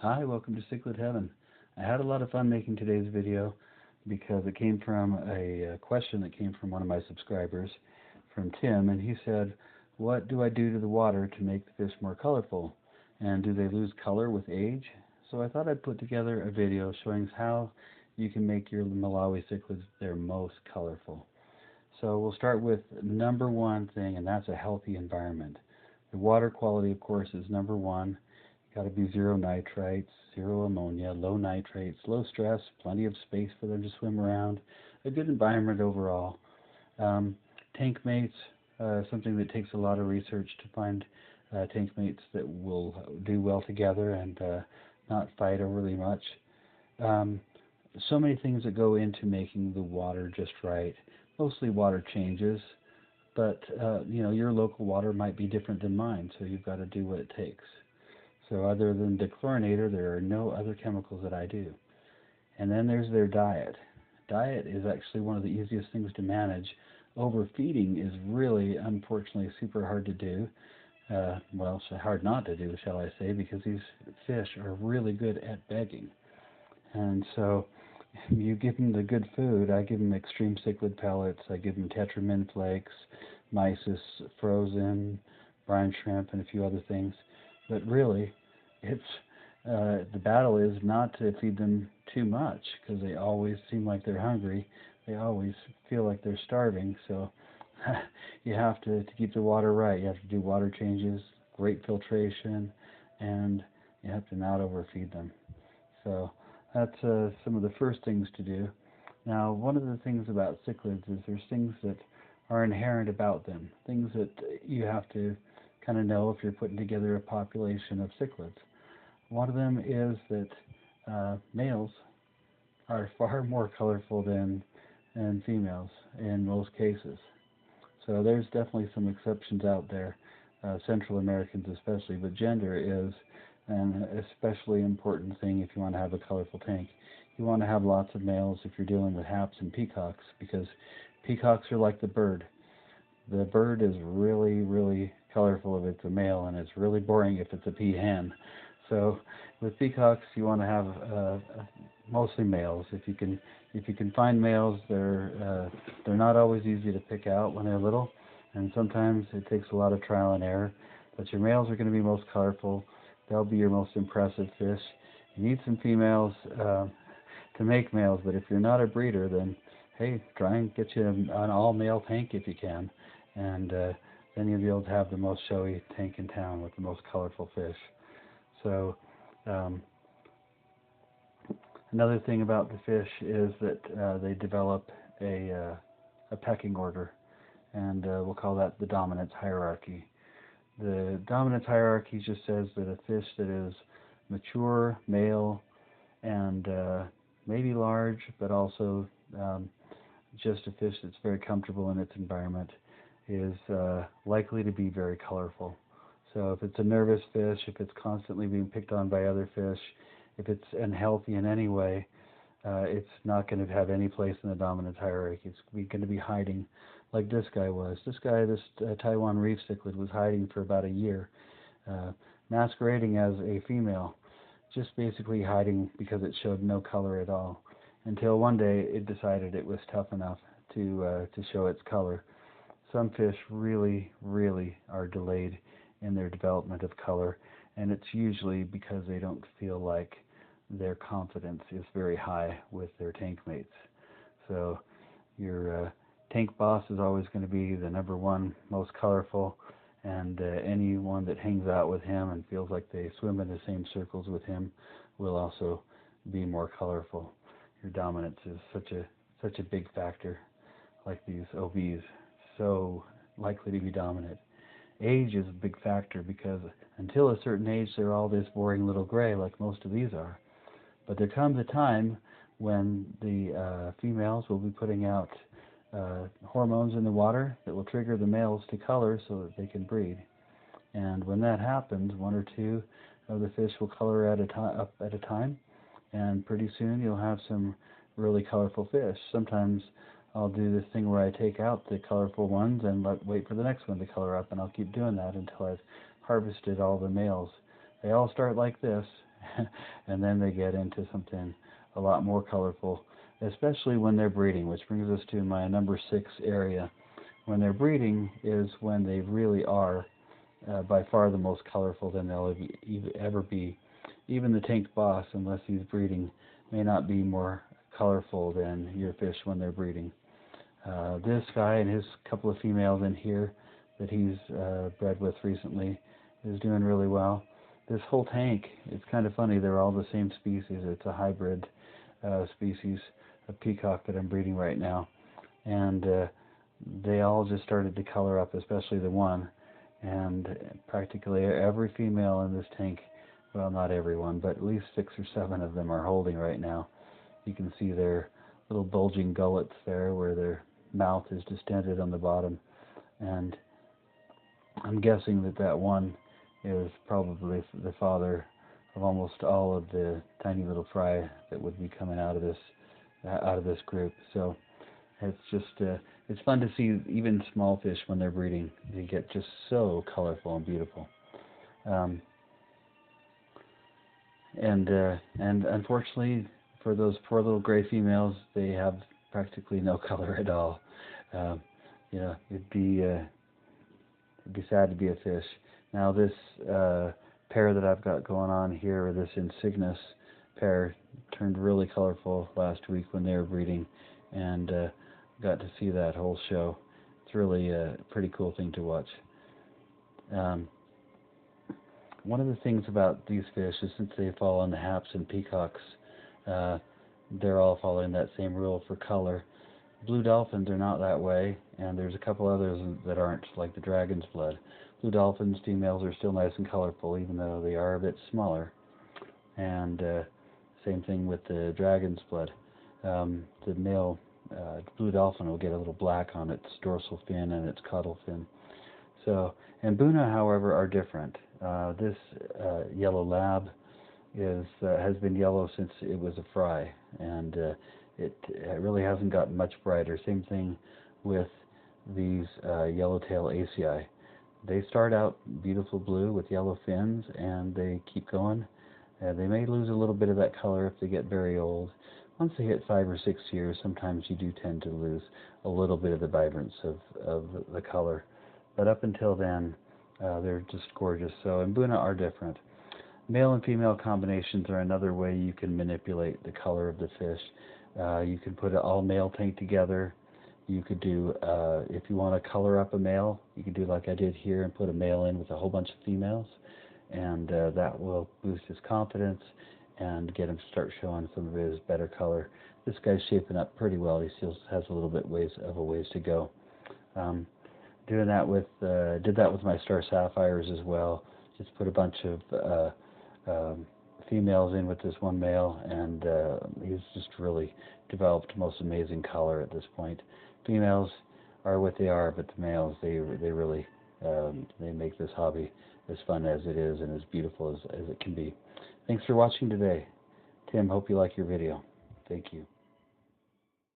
Hi, welcome to Cichlid Heaven. I had a lot of fun making today's video because it came from a question that came from one of my subscribers, from Tim, and he said, what do I do to the water to make the fish more colorful? And do they lose color with age? So I thought I'd put together a video showing how you can make your Malawi cichlids their most colorful. So we'll start with number one thing, and that's a healthy environment. The water quality, of course, is number one. Got to be zero nitrates, zero ammonia, low nitrates, low stress, plenty of space for them to swim around, a good environment overall. Tank mates, something that takes a lot of research to find tank mates that will do well together and not fight overly much. So many things that go into making the water just right. Mostly water changes, but your local water might be different than mine, so you've got to do what it takes. So other than dechlorinator, there are no other chemicals that I do. And then there's their diet. Diet is actually one of the easiest things to manage. Overfeeding is really, unfortunately, super hard to do. Well, hard not to do, shall I say, because these fish are really good at begging. And so you give them the good food. I give them extreme cichlid pellets. I give them tetramin flakes, mysis frozen, brine shrimp, and a few other things. But really, it's the battle is not to feed them too much, because they always seem like they're hungry. They always feel like they're starving. So you have to keep the water right. You have to do water changes, great filtration, and you have to not overfeed them. So that's some of the first things to do. Now, one of the things about cichlids is there's things that are inherent about them, things that you have to kind of know if you're putting together a population of cichlids. One of them is that males are far more colorful than females in most cases. So there's definitely some exceptions out there, Central Americans especially, but gender is an especially important thing if you want to have a colorful tank. You want to have lots of males if you're dealing with haps and peacocks, because peacocks are like the bird. The bird is really, really colorful if it's a male, and it's really boring if it's a peahen. So with peacocks, you want to have mostly males. If you can find males, they're not always easy to pick out when they're little, and sometimes it takes a lot of trial and error. But your males are going to be most colorful. They'll be your most impressive fish. You need some females to make males, but if you're not a breeder, then hey, try and get you an all-male tank if you can, and then you'll be able to have the most showy tank in town with the most colorful fish. So another thing about the fish is that they develop a pecking order, and we'll call that the dominance hierarchy. The dominance hierarchy just says that a fish that is mature, male, and maybe large, but also just a fish that's very comfortable in its environment, is likely to be very colorful. So if it's a nervous fish, if it's constantly being picked on by other fish, if it's unhealthy in any way, it's not going to have any place in the dominance hierarchy. It's going to be hiding like this guy was. This Taiwan reef cichlid was hiding for about a year, masquerading as a female, just basically hiding because it showed no color at all, until one day it decided it was tough enough to show its color. Some fish really, really are delayed in their development of color, and it's usually because they don't feel like their confidence is very high with their tank mates. So your tank boss is always going to be the number one most colorful, and anyone that hangs out with him and feels like they swim in the same circles with him will also be more colorful. Your dominance is such a big factor, like these OBs, so likely to be dominant. Age is a big factor, because until a certain age they're all this boring little gray like most of these are. But there comes a time when the females will be putting out hormones in the water that will trigger the males to color so that they can breed. And when that happens, one or two of the fish will color at a time, and pretty soon you'll have some really colorful fish. Sometimes I'll do this thing where I take out the colorful ones and wait for the next one to color up, and I'll keep doing that until I've harvested all the males. They all start like this, and then they get into something a lot more colorful, especially when they're breeding, which brings us to my number 6 area. When they're breeding is when they really are by far the most colorful than they'll ever be. Even the tanked boss, unless he's breeding, may not be more colorful than your fish when they're breeding. This guy and his couple of females in here that he's bred with recently is doing really well. This whole tank, it's kind of funny, they're all the same species. It's a hybrid species of peacock that I'm breeding right now. And they all just started to color up, especially the one. And practically every female in this tank, well, not everyone, but at least 6 or 7 of them are holding right now. You can see their little bulging gullets there where their mouth is distended on the bottom. And I'm guessing that that one is probably the father of almost all of the tiny little fry that would be coming out of this group. So it's just it's fun to see even small fish when they're breeding. They get just so colorful and beautiful. And unfortunately for those poor little gray females, they have practically no color at all. You know, it'd be sad to be a fish. Now this pair that I've got going on here, or this insignis pair, turned really colorful last week when they were breeding, and got to see that whole show. It's really a pretty cool thing to watch. One of the things about these fish is, since they fall on the haps and peacocks, they're all following that same rule for color. Blue dolphins are not that way, and there's a couple others that aren't, like the dragon's blood. Blue dolphins, females are still nice and colorful, even though they are a bit smaller. And same thing with the dragon's blood. The male blue dolphin will get a little black on its dorsal fin and its caudal fin. So, and Buna, however, are different. This yellow lab has been yellow since it was a fry, and it really hasn't gotten much brighter. Same thing with these yellowtail ACI. They start out beautiful blue with yellow fins, and they keep going. They may lose a little bit of that color if they get very old. Once they hit 5 or 6 years, sometimes you do tend to lose a little bit of the vibrance of the color. But up until then, they're just gorgeous. So, and Buna are different. Male and female combinations are another way you can manipulate the color of the fish. You can put an all-male tank together. You could do, if you want to color up a male, you can do like I did here and put a male in with a whole bunch of females, and that will boost his confidence and get him to start showing some of his better color. This guy's shaping up pretty well. He still has a little bit of a ways to go. Doing that with, did that with my star sapphires as well. Just put a bunch of females in with this one male, and he's just really developed most amazing color at this point. Females are what they are, but the males, they really they make this hobby as fun as it is and as beautiful as it can be. Thanks for watching today. Tim, hope you like your video. Thank you.